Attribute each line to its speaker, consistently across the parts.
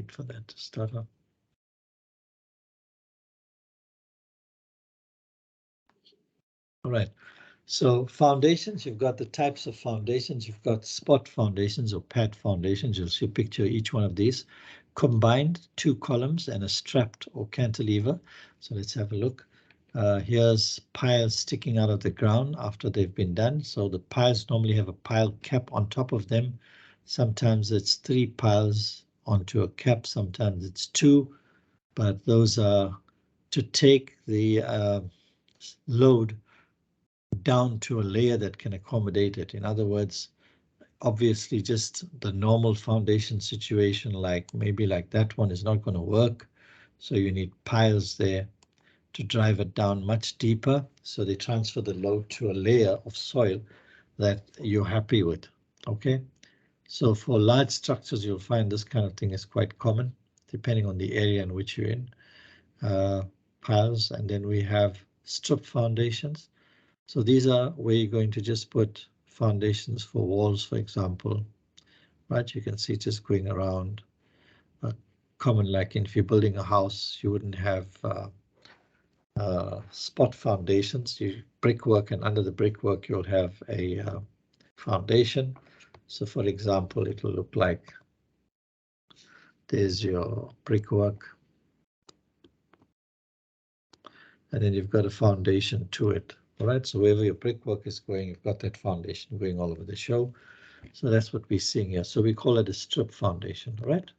Speaker 1: Wait for that to start up. All right. So foundations, you've got the types of foundations. You've got spot foundations or pad foundations. You'll see a picture of each one of these. Combined 2 columns and a strapped or cantilever. So let's have a look. Here's piles sticking out of the ground after they've been done. So the piles normally have a pile cap on top of them. Sometimes it's 3 piles onto a cap. Sometimes it's 2, but those are to take the load down to a layer that can accommodate it. In other words, obviously just the normal foundation situation, like maybe like that one, is not going to work. So you need piles there to drive it down much deeper. So they transfer the load to a layer of soil that you're happy with. Okay. So for large structures, you'll find this kind of thing is quite common, depending on the area in which you're in. Piles, and then we have strip foundations. So these are where you're going to just put foundations for walls, for example, right? You can see just going around. Common, like if you're building a house, you wouldn't have spot foundations. You brickwork, and under the brickwork, you'll have a foundation. So for example, it will look like there's your brickwork, and then you've got a foundation to it. All right, so wherever your brickwork is going, you've got that foundation going all over the show. So that's what we're seeing here. So we call it a strip foundation, all right?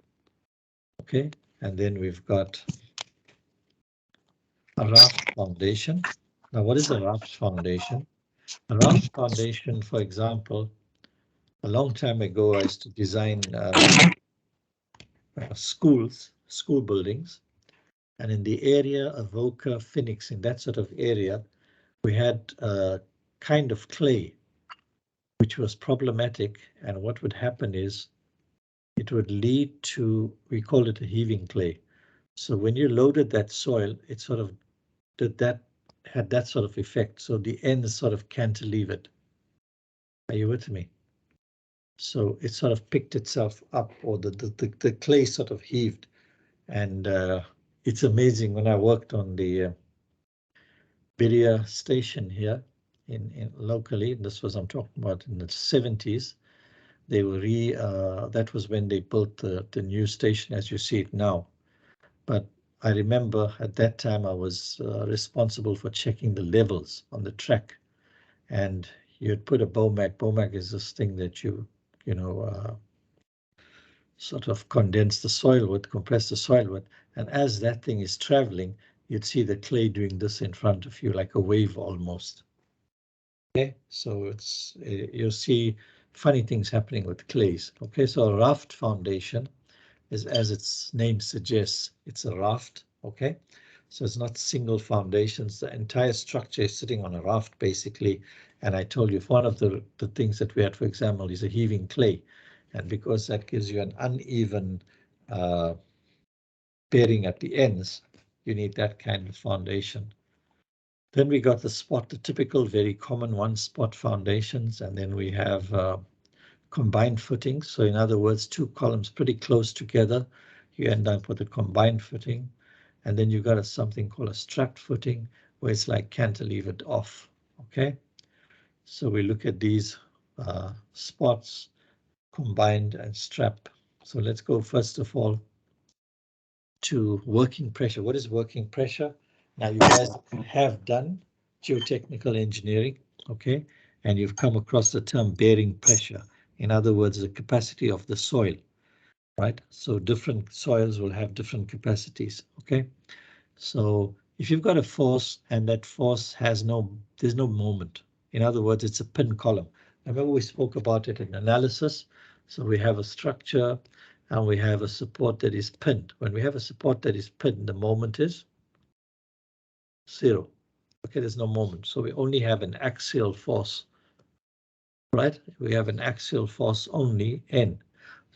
Speaker 1: Okay, and then we've got a raft foundation. Now, what is a raft foundation? A raft foundation, for example, a long time ago, I used to design school buildings. And in the area of Avoca, Phoenix, in that sort of area, we had a kind of clay, which was problematic. And what would happen is it would lead to, we call it a heaving clay. So when you loaded that soil, it sort of had that sort of effect. So the ends sort of cantilevered. Are you with me? So it sort of picked itself up, or the clay sort of heaved. And it's amazing, when I worked on the Beria station here in locally, this was, I'm talking about in the 70s, they were that was when they built the new station as you see it now. But I remember at that time I was responsible for checking the levels on the track, and you'd put a Bomac. Bomac is this thing that you sort of condense the soil with, compress the soil with, and as that thing is traveling, you'd see the clay doing this in front of you like a wave almost. Okay, so it's you'll see funny things happening with clays. Okay, so a raft foundation is, as its name suggests, it's a raft. Okay, so it's not single foundations. The entire structure is sitting on a raft basically. And I told you, one of the things that we had, for example, is a heaving clay. And because that gives you an uneven bearing at the ends, you need that kind of foundation. Then we got the typical, very common one spot foundations. And then we have combined footings. So in other words, 2 columns pretty close together, you end up with a combined footing. And then you've got something called a strapped footing, where it's like cantilevered off. Okay, so we look at these spots, combined and strap. So let's go first of all to working pressure. What is working pressure? Now you guys have done geotechnical engineering, okay, and you've come across the term bearing pressure. In other words, the capacity of the soil, right? So different soils will have different capacities, okay? So if you've got a force and that force has there's no moment. In other words, it's a pin column. Remember we spoke about it in analysis. So we have a structure and we have a support that is pinned. When we have a support that is pinned, the moment is 0. Okay, there's no moment. So we only have an axial force, right? We have an axial force only, N,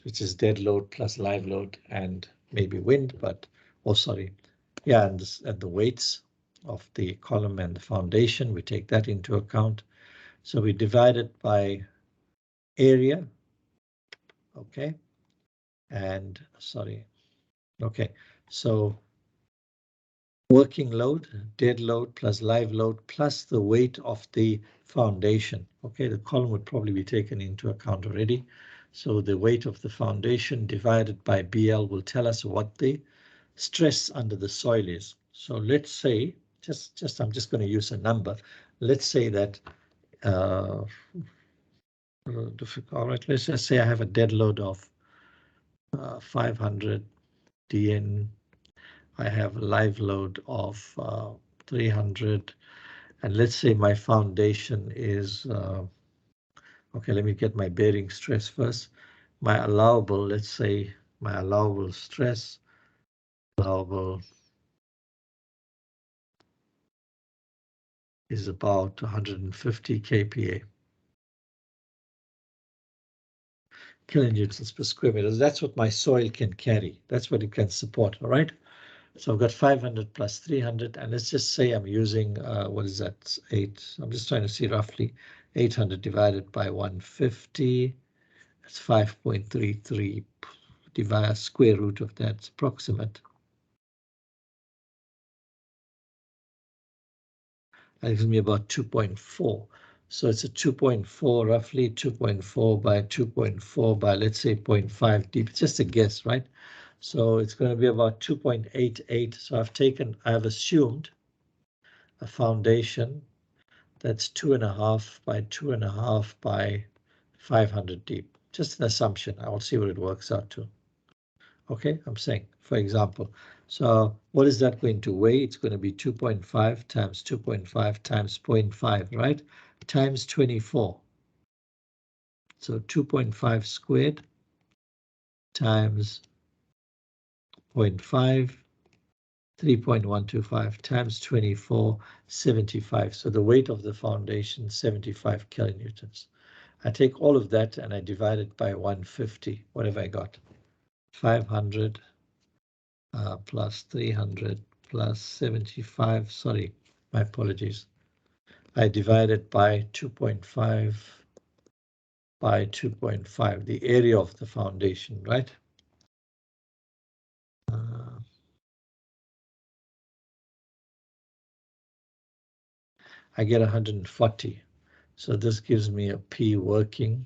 Speaker 1: which is dead load plus live load and maybe wind, but, oh, sorry. Yeah, and the weights of the column and the foundation, we take that into account. So we divide it by area, okay, and sorry, Okay, so working load, dead load plus live load plus the weight of the foundation. Okay, the column would probably be taken into account already. So the weight of the foundation divided by BL will tell us what the stress under the soil is. So let's say, I'm just going to use a number. Let's say that, all right, let's just say I have a dead load of 500 DN. I have a live load of 300. And let's say my foundation is, okay, let me get my bearing stress first. My allowable, let's say my allowable stress, allowable is about 150 kPa. Kilonewtons per square meter. That's what my soil can carry. That's what it can support, all right? So I've got 500 plus 300, and let's just say I'm using, what is that, 8. I'm just trying to see roughly 800 divided by 150. That's 5.33. Divide square root of that, approximate. That gives me about 2.4. So it's a 2.4, roughly 2.4 by 2.4 by, let's say, 0.5 deep. It's just a guess, right? So it's going to be about 2.88. So I've assumed a foundation that's 2.5 by 2.5 by 500 deep. Just an assumption. I will see what it works out to. Okay, I'm saying, for example. So what is that going to weigh? It's going to be 2.5 times 2.5 times 0.5, right? Times 24. So 2.5 squared times 0.5, 3.125 times 24, 75. So the weight of the foundation, 75 kilonewtons. I take all of that and I divide it by 150. What have I got? 500 plus 300 plus 75. Sorry, my apologies. I divide it by 2.5 by 2.5, the area of the foundation, right? I get 140. So this gives me a P working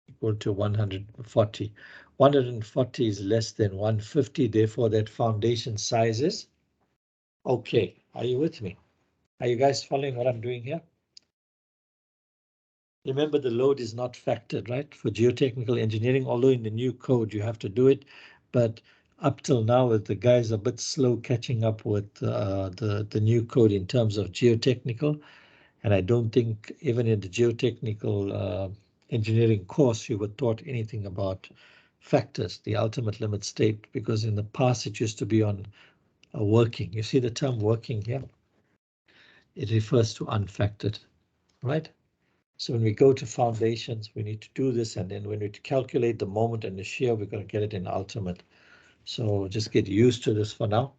Speaker 1: equal to 140. 140 is less than 150, therefore that foundation size is okay. Are you with me? Are you guys following what I'm doing here? Remember, the load is not factored, right? For geotechnical engineering, although in the new code you have to do it, but up till now, the guys are a bit slow catching up with the new code in terms of geotechnical. And I don't think even in the geotechnical engineering course, you were taught anything about factors, the ultimate limit state, because in the past it used to be on working. You see the term working here? It refers to unfactored, right? So when we go to foundations, we need to do this, and then when we calculate the moment and the shear, we're going to get it in ultimate. So just get used to this for now.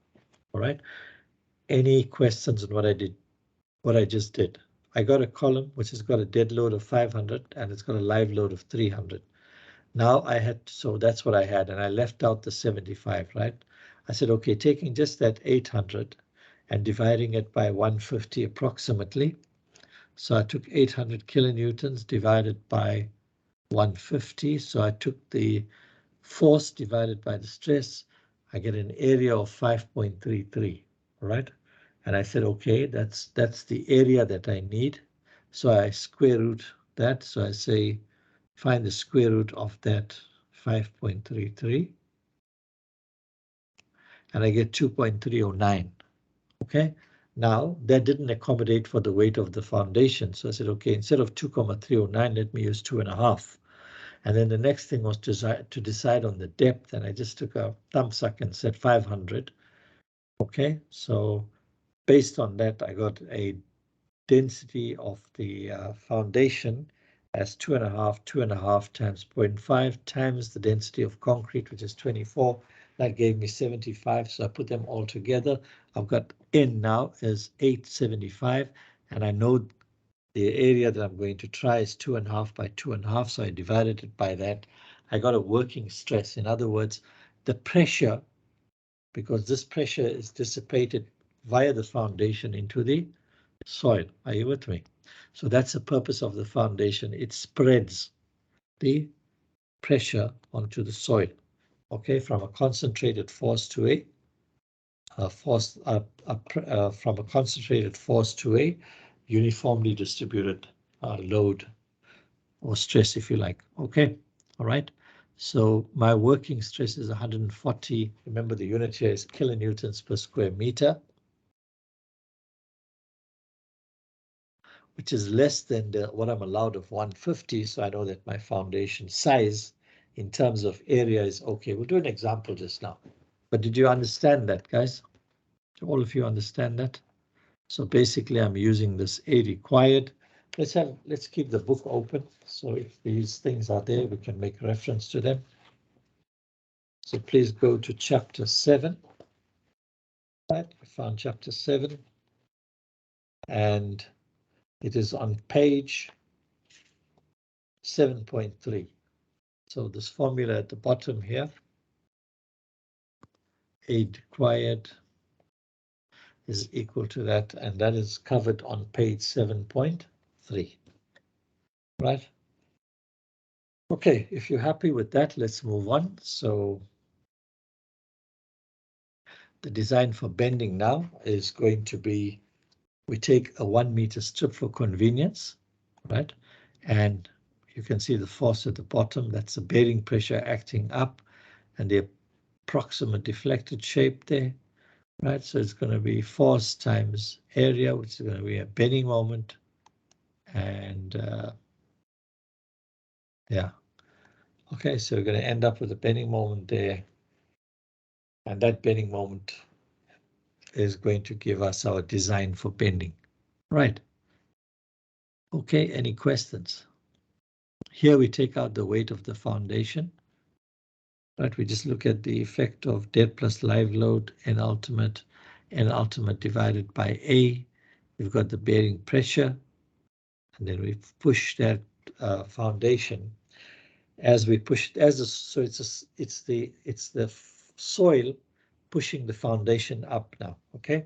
Speaker 1: All right. Any questions on what I did, what I just did? I got a column which has got a dead load of 500 and it's got a live load of 300. Now so that's what I had, and I left out the 75, right? I said, okay, taking just that 800 and dividing it by 150 approximately. So I took 800 kilonewtons divided by 150. So I took the force divided by the stress. I get an area of 5.33, right? And I said, okay, that's the area that I need. So I square root that. So I say, find the square root of that 5.33. And I get 2.309. Okay. Now that didn't accommodate for the weight of the foundation. So I said, okay, instead of 2.309, let me use 2.5. And then the next thing was to decide on the depth. And I just took a thumbsuck and said 500. Okay. So based on that, I got a density of the foundation as 2.5 times 0.5 times the density of concrete, which is 24. That gave me 75. So I put them all together. I've got N now is 875, and I know the area that I'm going to try is 2.5 by 2.5. So I divided it by that. I got a working stress. In other words, the pressure, because this pressure is dissipated via the foundation into the soil. Are you with me? So that's the purpose of the foundation. It spreads the pressure onto the soil, okay, from a concentrated force to a force, from a concentrated force to a uniformly distributed load or stress, if you like. Okay, all right. So my working stress is 140. Remember, the unit here is kilonewtons per square meter, which is less than what I'm allowed of 150. So I know that my foundation size in terms of area is okay. We'll do an example just now. But did you understand that, guys? Do all of you understand that? So basically, I'm using this A required. Let's keep the book open. So if these things are there, we can make reference to them. So please go to chapter 7. Right, we found chapter 7. And it is on page 7.3. So this formula at the bottom here, A required is equal to that, and that is covered on page 7.3. Right? Okay, if you're happy with that, let's move on. So the design for bending now is going to be, we take a 1 meter strip for convenience, right? And you can see the force at the bottom, that's the bearing pressure acting up and the approximate deflected shape there, right? So it's going to be force times area, which is going to be a bending moment. And yeah, okay, so we're going to end up with a bending moment there. And that bending moment is going to give us our design for bending, right? Okay, any questions? Here we take out the weight of the foundation, right? We just look at the effect of dead plus live load and ultimate divided by A. We've got the bearing pressure, and then we push that foundation. As we push, so it's the soil pushing the foundation up now. Okay,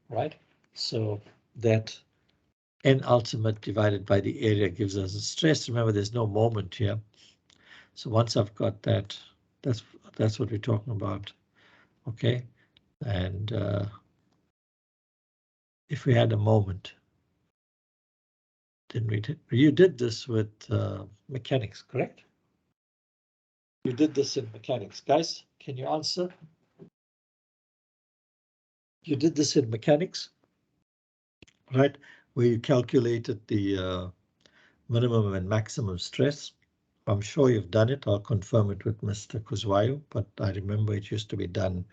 Speaker 1: right? So that N ultimate divided by the area gives us a stress. Remember, there's no moment here. So once I've got that, that's what we're talking about. Okay, and if we had a moment, then you did this with mechanics, correct? You did this in mechanics, guys. Can you answer? You did this in mechanics, right? Where you calculated the minimum and maximum stress. I'm sure you've done it. I'll confirm it with Mr. Kuzwayo, but I remember it used to be done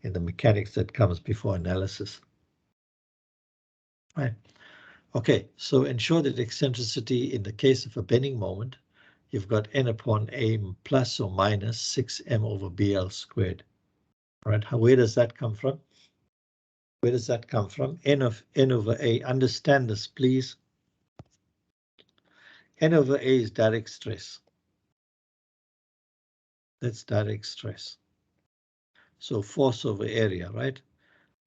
Speaker 1: in the mechanics that comes before analysis. Right. Okay, so ensure that eccentricity in the case of a bending moment, you've got N upon A plus or minus 6M over BL squared. All right, where does that come from? Where does that come from? N over A. Understand this, please. N over A is direct stress. That's direct stress. So force over area, right?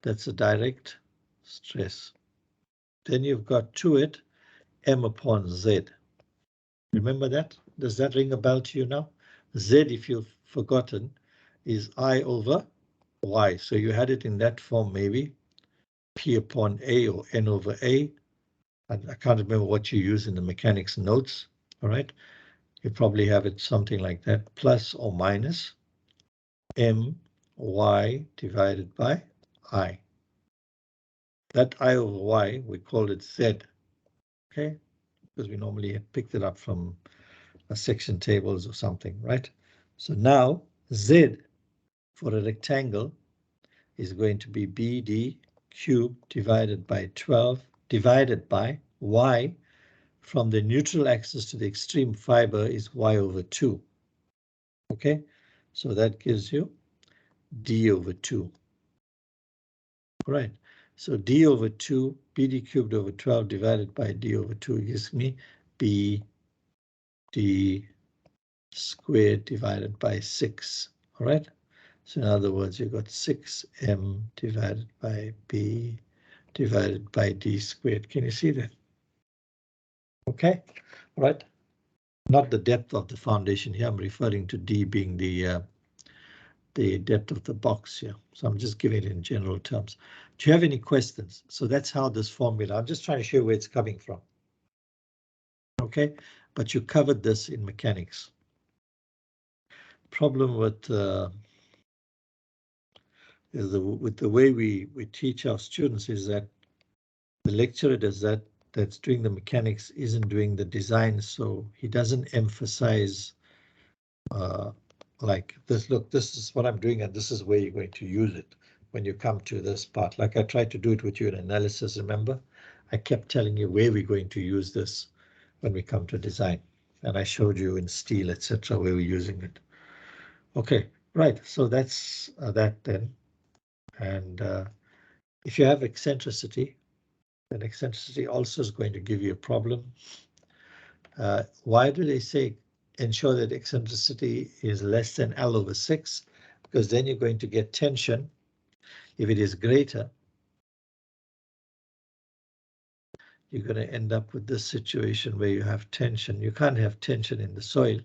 Speaker 1: That's a direct stress. Then you've got to it M upon Z. Remember that? Does that ring a bell to you now? Z, if you've forgotten, is I over Y. So you had it in that form maybe. P upon A or N over A. I can't remember what you use in the mechanics notes. All right. You probably have it something like that. Plus or minus M Y divided by I. That I over Y, we called it Z. Okay. Because we normally picked it up from a section tables or something, right? So now Z for a rectangle is going to be BD cubed divided by 12 divided by Y from the neutral axis to the extreme fiber is Y over 2. Okay, so that gives you D over 2. All right, so D over 2, BD cubed over 12 divided by D over 2 gives me BD squared divided by 6. All right. So in other words, you've got 6m divided by b divided by d squared. Can you see that? Okay, all right. Not the depth of the foundation here. I'm referring to d being the depth of the box here. So I'm just giving it in general terms. Do you have any questions? So that's how this formula, I'm just trying to show you where it's coming from. Okay, but you covered this in mechanics. Problem with the way we teach our students is that the lecturer that's doing the mechanics isn't doing the design, so he doesn't emphasize like this. Look, this is what I'm doing, and this is where you're going to use it when you come to this part. Like I tried to do it with you in analysis. Remember, I kept telling you where we're going to use this when we come to design, and I showed you in steel, etc., where we're using it. Okay, right. So that's that then. And if you have eccentricity, then eccentricity also is going to give you a problem. Why do they say ensure that eccentricity is less than L over 6? Because then you're going to get tension. If it is greater, you're going to end up with this situation where you have tension. You can't have tension in the soil.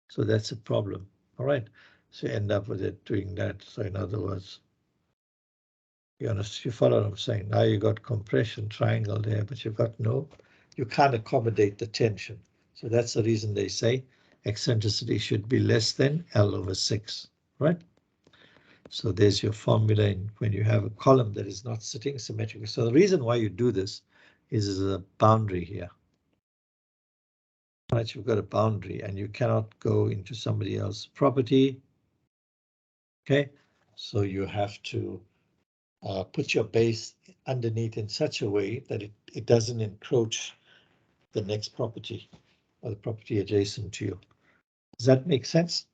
Speaker 1: So that's a problem. All right. So you end up with it doing that. So in other words, you follow what I'm saying? Now you got compression triangle there, but you've got you can't accommodate the tension. So that's the reason they say eccentricity should be less than L over 6, right? So there's your formula when you have a column that is not sitting symmetrically. So the reason why you do this is a boundary here. Right, you've got a boundary and you cannot go into somebody else's property. Okay, so you have to put your base underneath in such a way that it doesn't encroach the next property or the property adjacent to you. Does that make sense?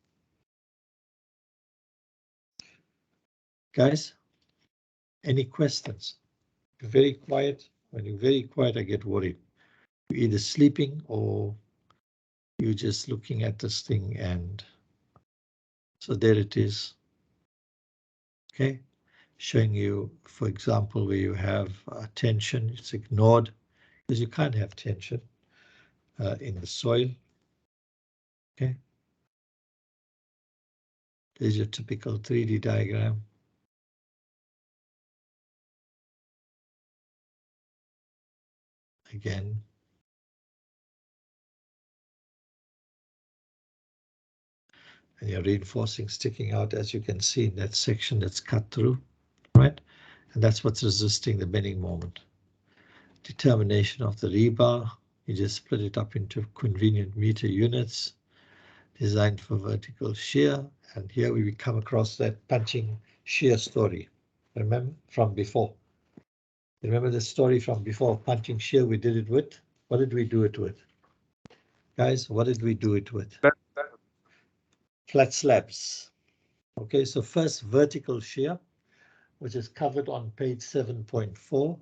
Speaker 1: Guys, any questions? You're very quiet. When you're very quiet, I get worried. You're either sleeping or you're just looking at this thing, and so there it is. Okay, showing you, for example, where you have tension, it's ignored because you can't have tension in the soil. Okay, there's your typical 3D diagram. Again, and your reinforcing sticking out, as you can see in that section that's cut through, right? And that's what's resisting the bending moment. Determination of the rebar, you just split it up into convenient meter units, designed for vertical shear. And here we come across that punching shear story. Remember from before? Remember the story from before, punching shear? We did it with, what did we do it with? Guys, what did we do it with? Flat slabs. Okay, so first vertical shear, which is covered on page 7.4.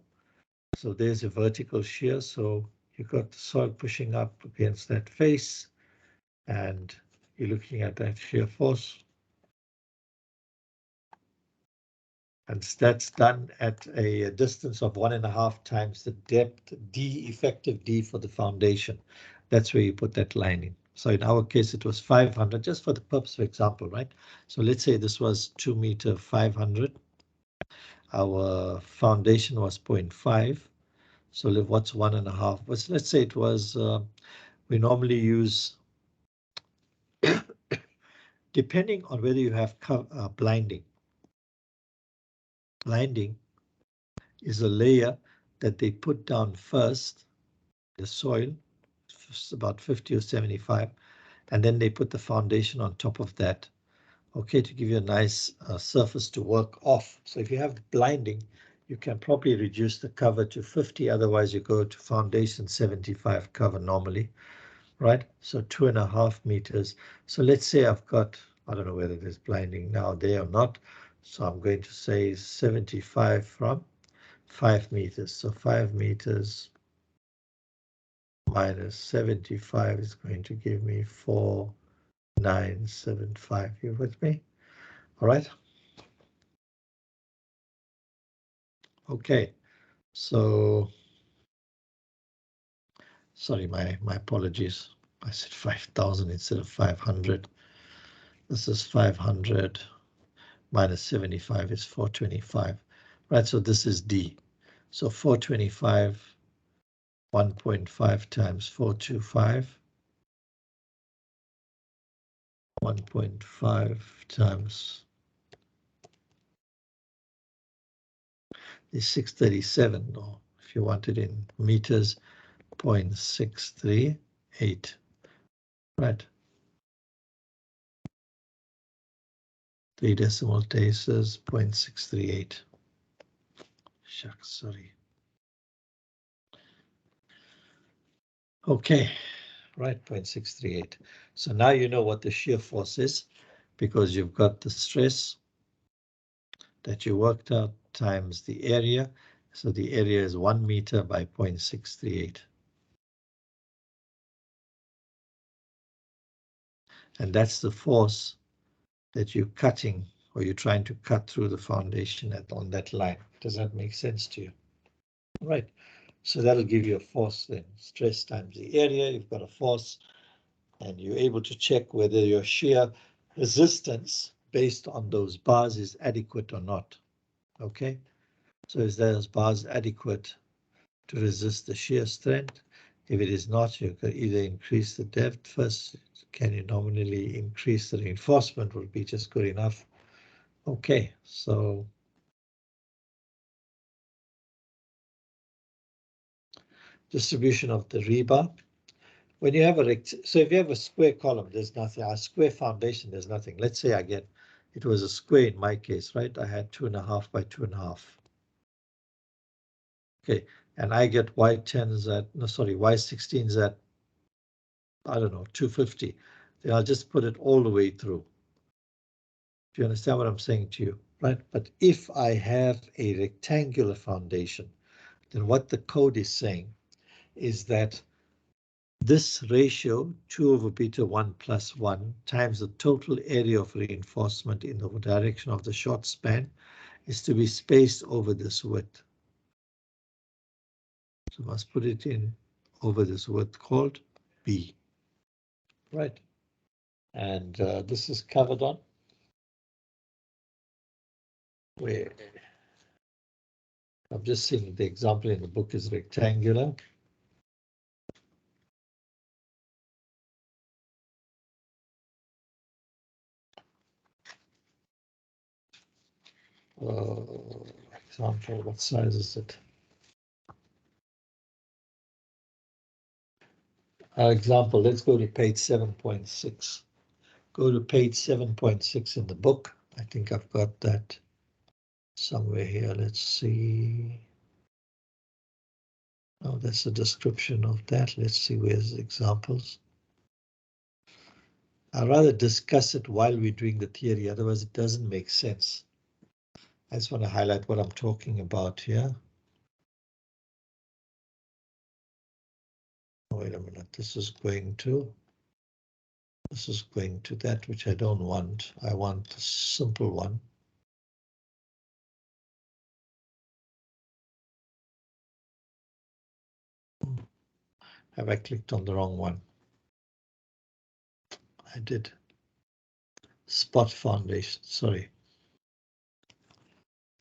Speaker 1: So there's a vertical shear. So you've got the soil pushing up against that face, and you're looking at that shear force. And that's done at a distance of 1.5 times the depth D, effective D for the foundation. That's where you put that line in. So in our case, it was 500, just for the purpose of example, right? So let's say this was 2 meter 500. Our foundation was 0.5. So what's 1.5? Let's say it was, we normally use, depending on whether you have blinding. Blinding is a layer that they put down first, the soil, about 50 or 75, and then they put the foundation on top of that, okay, to give you a nice surface to work off. So if you have blinding, you can probably reduce the cover to 50, otherwise you go to foundation 75 cover normally, right? So 2.5 meters. So let's say I've got, I don't know whether there's blinding now there or not, so I'm going to say 75 from 5 meters. So 5 meters minus 75 is going to give me 4 975. You with me? All right. Okay. So, sorry, my apologies. I said 5,000 instead of 500. This is 500 minus 75 is 425. Right, so this is D. So 425, 1.5 times 425. 1.5 times is 637, or if you want it in meters, 0.638. Right. 3 decimal places, 0.638. Shucks, sorry. Okay, right, 0.638. So now you know what the shear force is, because you've got the stress that you worked out times the area. So the area is 1 meter by 0.638. And that's the force that you're cutting, or you're trying to cut through the foundation on that line. Does that make sense to you? Right. So that'll give you a force then. Stress times the area, you've got a force, and you're able to check whether your shear resistance based on those bars is adequate or not. Okay. So is those bars adequate to resist the shear strength? If it is not, you can either increase the depth first. Can you nominally increase the reinforcement? Will be just good enough. Okay, so distribution of the rebar. When you have so if you have a square column, there's nothing. A square foundation, there's nothing. Let's say again, it was a square in my case, right? I had 2.5 by 2.5. Okay, and I get Y10s at, no, sorry, Y16s at, I don't know, 250. Then I'll just put it all the way through. Do you understand what I'm saying to you, right? But if I have a rectangular foundation, then what the code is saying is that this ratio, 2 over beta 1 plus 1 times the total area of reinforcement in the direction of the short span, is to be spaced over this width. So I must put it in over this width called B. Right. And this is covered on where I'm just seeing the example in the book is rectangular. Example, what size is it? Example, let's go to page 7.6. Go to page 7.6 in the book. I think I've got that somewhere here. Let's see. Oh, that's a description of that. Let's see where's the examples. I'd rather discuss it while we're doing the theory, otherwise it doesn't make sense. I just want to highlight what I'm talking about here. Oh, wait a minute, this is going to that which I don't want. I want the simple one. Have I clicked on the wrong one? I did. Spot foundation, sorry.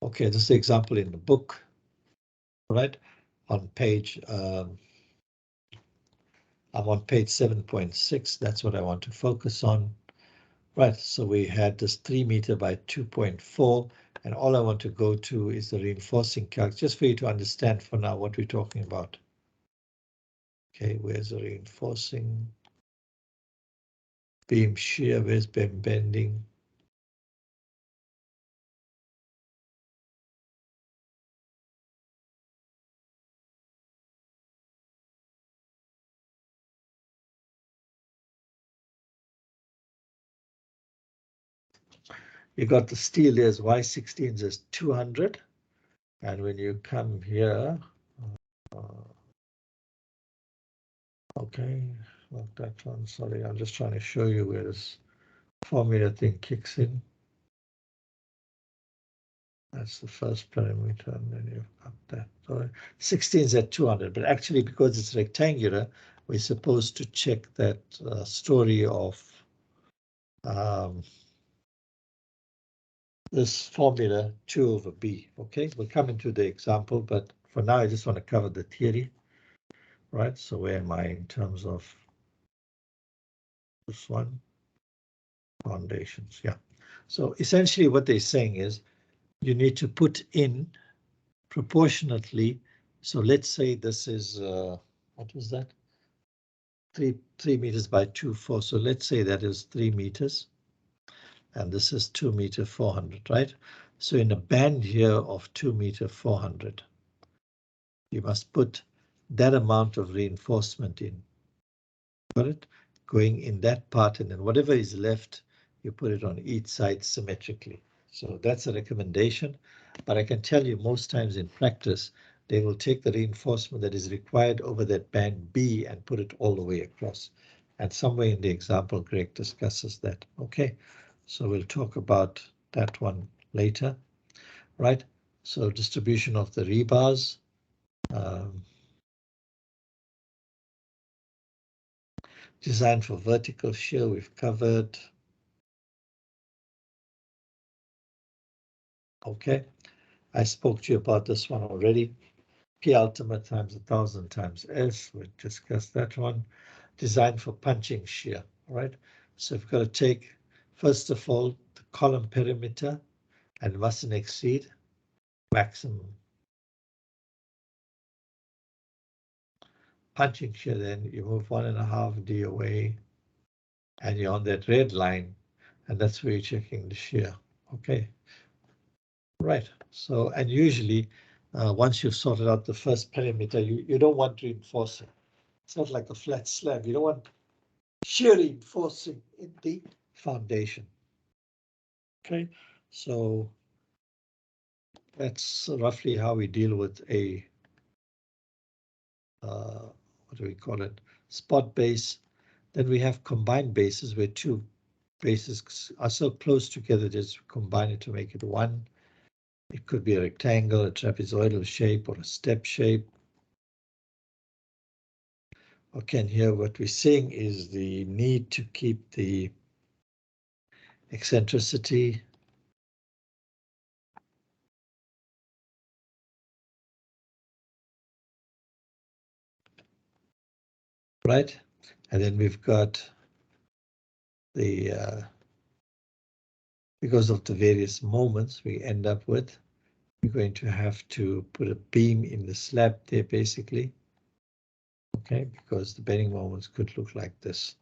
Speaker 1: Okay, this is the example in the book, right? On page, I'm on page 7.6. That's what I want to focus on. Right, so we had this 3 meter by 2.4, and all I want to go to is the reinforcing calc, just for you to understand for now what we're talking about. Okay, where's the reinforcing? Beam shear, where's beam bending? You got the steel, there's Y16s is 200, and when you come here, okay, not that one. Sorry, I'm just trying to show you where this formula thing kicks in. That's the first parameter, and then you've got that. So 16 is at 200, but actually because it's rectangular, we're supposed to check that story of this formula 2 over b. Okay, we'll come into the example, but for now I just want to cover the theory, right? So where am I in terms of this one? Foundations, yeah. So essentially what they're saying is you need to put in proportionately. So let's say this is, what was that? 3 meters by 2, 4. So let's say that is 3 meters. And this is 2 meter 400, right? So in a band here of 2 meter 400, you must put that amount of reinforcement in. Got it? Going in that part, and then whatever is left, you put it on each side symmetrically. So that's a recommendation, but I can tell you most times in practice, they will take the reinforcement that is required over that band B and put it all the way across. And somewhere in the example, Greg discusses that. Okay, so we'll talk about that one later, right? So distribution of the rebars. Design for vertical shear, we've covered. Okay, I spoke to you about this one already. P ultimate times 1,000 times S, we discussed that one. Design for punching shear, right? So we've got to take, first of all, the column perimeter and mustn't exceed maximum. Punching shear, then you move 1.5 D away and you're on that red line, and that's where you're checking the shear. Okay, right. So, and usually once you've sorted out the first perimeter, you don't want to reinforce it. It's not like a flat slab. You don't want shear reinforcing in the foundation. Okay, so that's roughly how we deal with a what do we call it? Spot base. Then we have combined bases where two bases are so close together, just combine it to make it one. It could be a rectangle, a trapezoidal shape, or a step shape. Okay, and here what we're seeing is the need to keep the eccentricity right, and then we've got the because of the various moments we end up with, we're going to have to put a beam in the slab there basically. Okay, because the bending moments could look like this.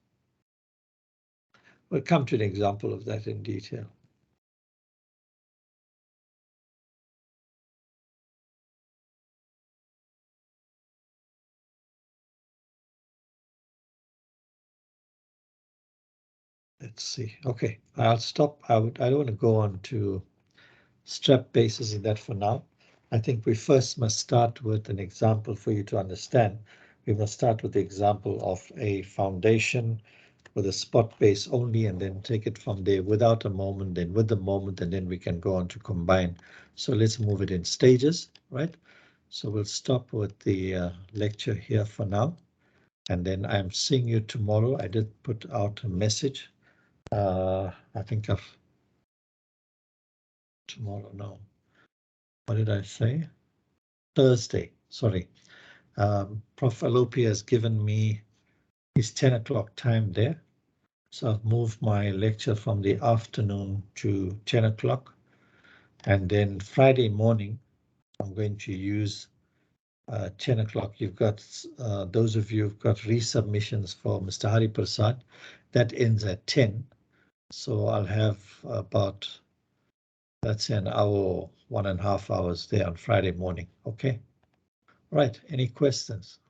Speaker 1: We'll come to an example of that in detail. Let's see. Okay, I'll stop. I don't want to go on to strap bases in that for now. I think we first must start with an example for you to understand. We must start with the example of a foundation with a spot base only, and then take it from there without a moment, then with the moment, and then we can go on to combine. So let's move it in stages, right? So we'll stop with the lecture here for now. And then I'm seeing you tomorrow. I did put out a message. I think of tomorrow, no. What did I say? Thursday, sorry. Prof. Alopi has given me his 10 o'clock time there. So I've moved my lecture from the afternoon to 10 o'clock. And then Friday morning, I'm going to use 10 o'clock. You've got those of you who've got resubmissions for Mr. Hari Prasad. That ends at 10. So I'll have about, let's say, an hour, 1.5 hours there on Friday morning. Okay. Right. Any questions?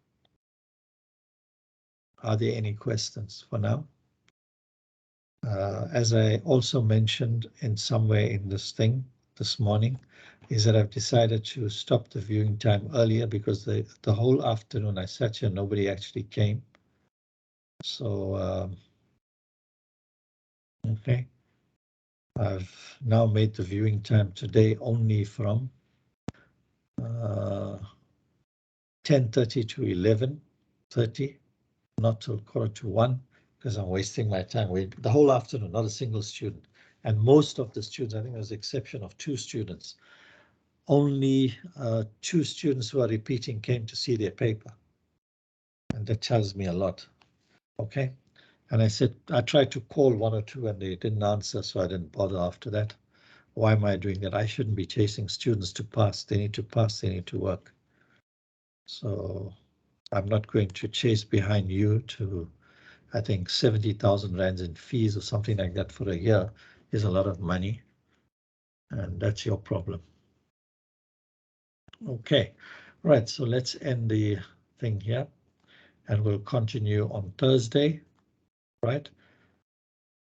Speaker 1: Are there any questions for now? As I also mentioned in somewhere in this thing this morning, is that I've decided to stop the viewing time earlier because the whole afternoon I sat here, nobody actually came. So, okay. I've now made the viewing time today only from 10:30 to 11:30, not till 1:45, because I'm wasting my time. The whole afternoon, not a single student. And most of the students, I think there's the exception of 2 students, only 2 students who are repeating came to see their paper. And that tells me a lot. Okay. And I tried to call 1 or 2 and they didn't answer, so I didn't bother after that. Why am I doing that? I shouldn't be chasing students to pass. They need to pass, they need to work. So I'm not going to chase behind you to, I think 70,000 rands in fees or something like that for a year is a lot of money. And that's your problem. Okay, right, so let's end the thing here and we'll continue on Thursday, right?